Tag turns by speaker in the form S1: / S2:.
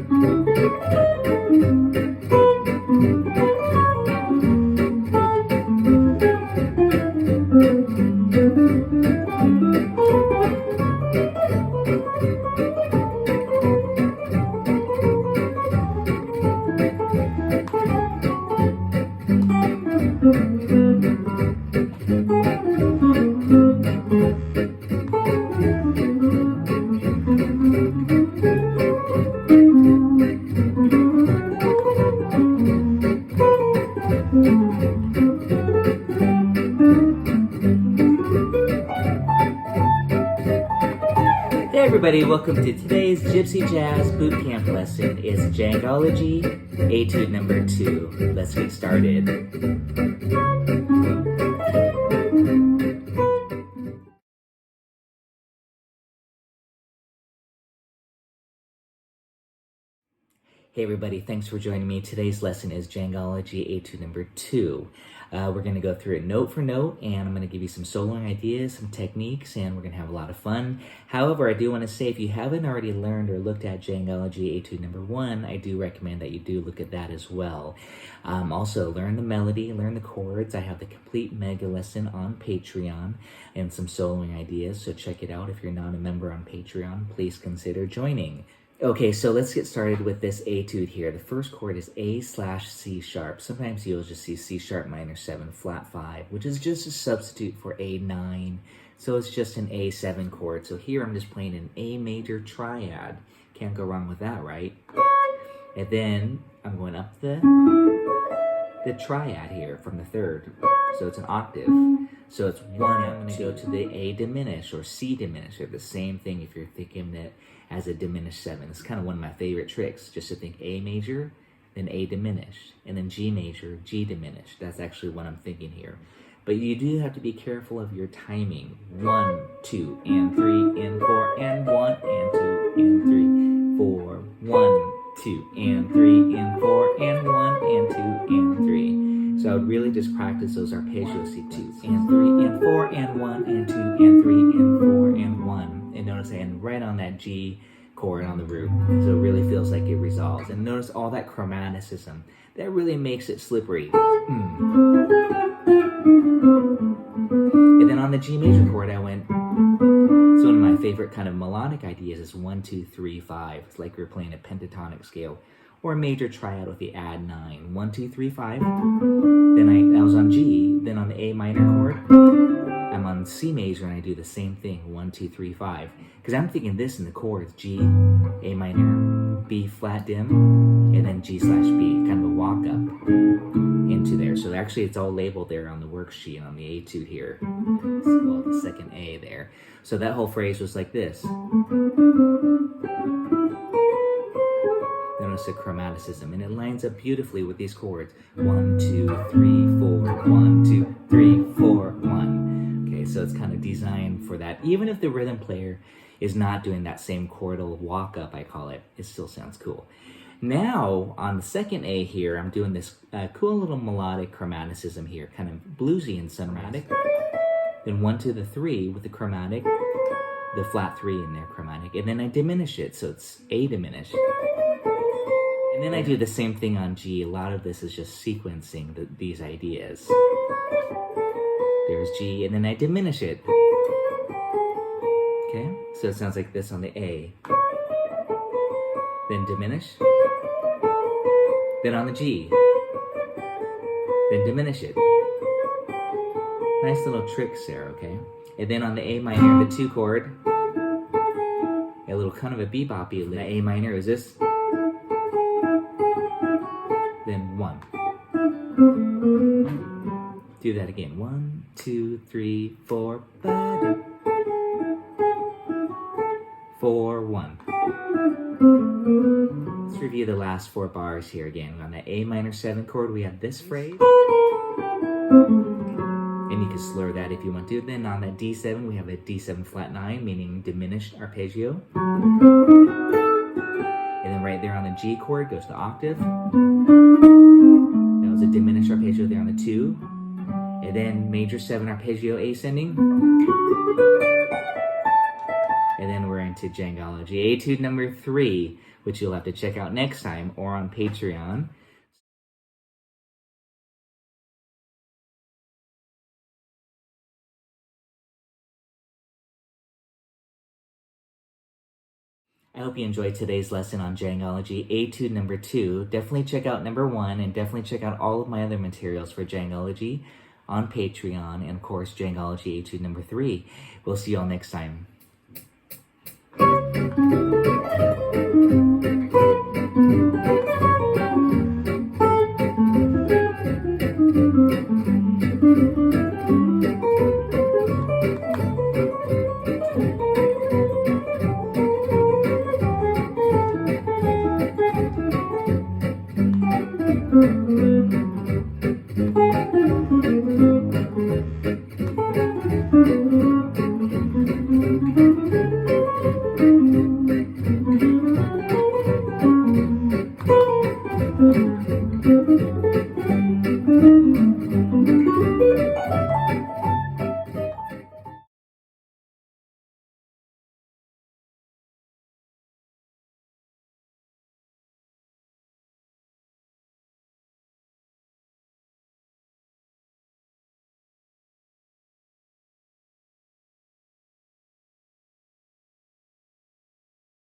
S1: Hey everybody, welcome to today's Gypsy Jazz Bootcamp lesson. It's Djangology, Etude number 2. Let's get started. Hey everybody, thanks for joining me. Today's lesson is Djangology, Etude number 2. We're going to go through it note for note, and I'm going to give you some soloing ideas, some techniques, and we're going to have a lot of fun. However, I do want to say, if you haven't already learned or looked at Djangology, Etude number 1, I do recommend that you do look at that as well. Also, learn the melody, learn the chords. I have the complete mega lesson on Patreon and some soloing ideas, so check it out. If you're not a member on Patreon, please consider joining. Okay, so let's get started with this etude here. The first chord is A/C sharp. Sometimes you'll just see C sharp minor 7, flat 5, which is just a substitute for A9. So it's just an A7 chord. So here I'm just playing an A major triad. Can't go wrong with that, right? And then I'm going up the triad here from the third. So it's an octave. So it's 1, I'm going to go to the A diminished or C diminished. They're the same thing if you're thinking it as a diminished 7. It's kind of one of my favorite tricks, just to think A major, then A diminished, and then G major, G diminished. That's actually what I'm thinking here. But you do have to be careful of your timing. 1, 2, and 3, and 4, and 1, and 2, and 3, 4, 1, 2, and 3, and 4, and 1, and 2, and 3. So I would really just practice those arpeggios. See 2, and 3, and 4, and 1, and 2, and 3, and 4, and 1. And notice I end right on that G chord on the root. So it really feels like it resolves. And notice all that chromaticism. That really makes it slippery. And then on the G major chord I went, so one of my favorite kind of melodic ideas is 1, 2, 3, 5. It's like we're playing a pentatonic scale. Or a major triad with the add 9. 1, 2, 3, 5. Then I was on G. Then on the A minor chord, I'm on C major and I do the same thing. 1, 2, 3, 5. Because I'm thinking this in the chords: G, A minor, B flat dim, and then G/B. Kind of a walk up into there. So actually it's all labeled there on the worksheet on the etude here. Well, the second A there. So that whole phrase was like this. Notice the chromaticism, and it lines up beautifully with these chords. 1, 2, 3, 4, 1, 2, 3, 4, 1. Okay, so it's kind of designed for that. Even if the rhythm player is not doing that same chordal walk up, I call it, it still sounds cool. Now, on the second A here, I'm doing this cool little melodic chromaticism here, kind of bluesy and somatic. Then 1 to the 3 with the chromatic, the flat 3 in there, chromatic, and then I diminish it, so it's A diminished. And then I do the same thing on G. A lot of this is just sequencing these ideas. There's G, and then I diminish it. Okay, so it sounds like this on the A. Then diminish. Then on the G. Then diminish it. Nice little tricks there, okay? And then on the A minor, the 2 chord, a little kind of a beboppy. The A minor is this. Then 1. Do that again. 1, 2, 3, 4. 4, 1. Let's review the last 4 bars here again. On the A minor 7 chord, we have this phrase. And you can slur that if you want to. Then on that D7, we have a D7 flat 9, meaning diminished arpeggio. And then right there on the G chord goes to octave. That was a diminished arpeggio there on the 2. And then major 7 arpeggio ascending. And then we're into Djangology Etude number 3, which you'll have to check out next time or on Patreon. I hope you enjoyed today's lesson on Djangology Etude number 2. Definitely check out number 1 and definitely check out all of my other materials for Djangology on Patreon and of course Djangology Etude number 3. We'll see you all next time.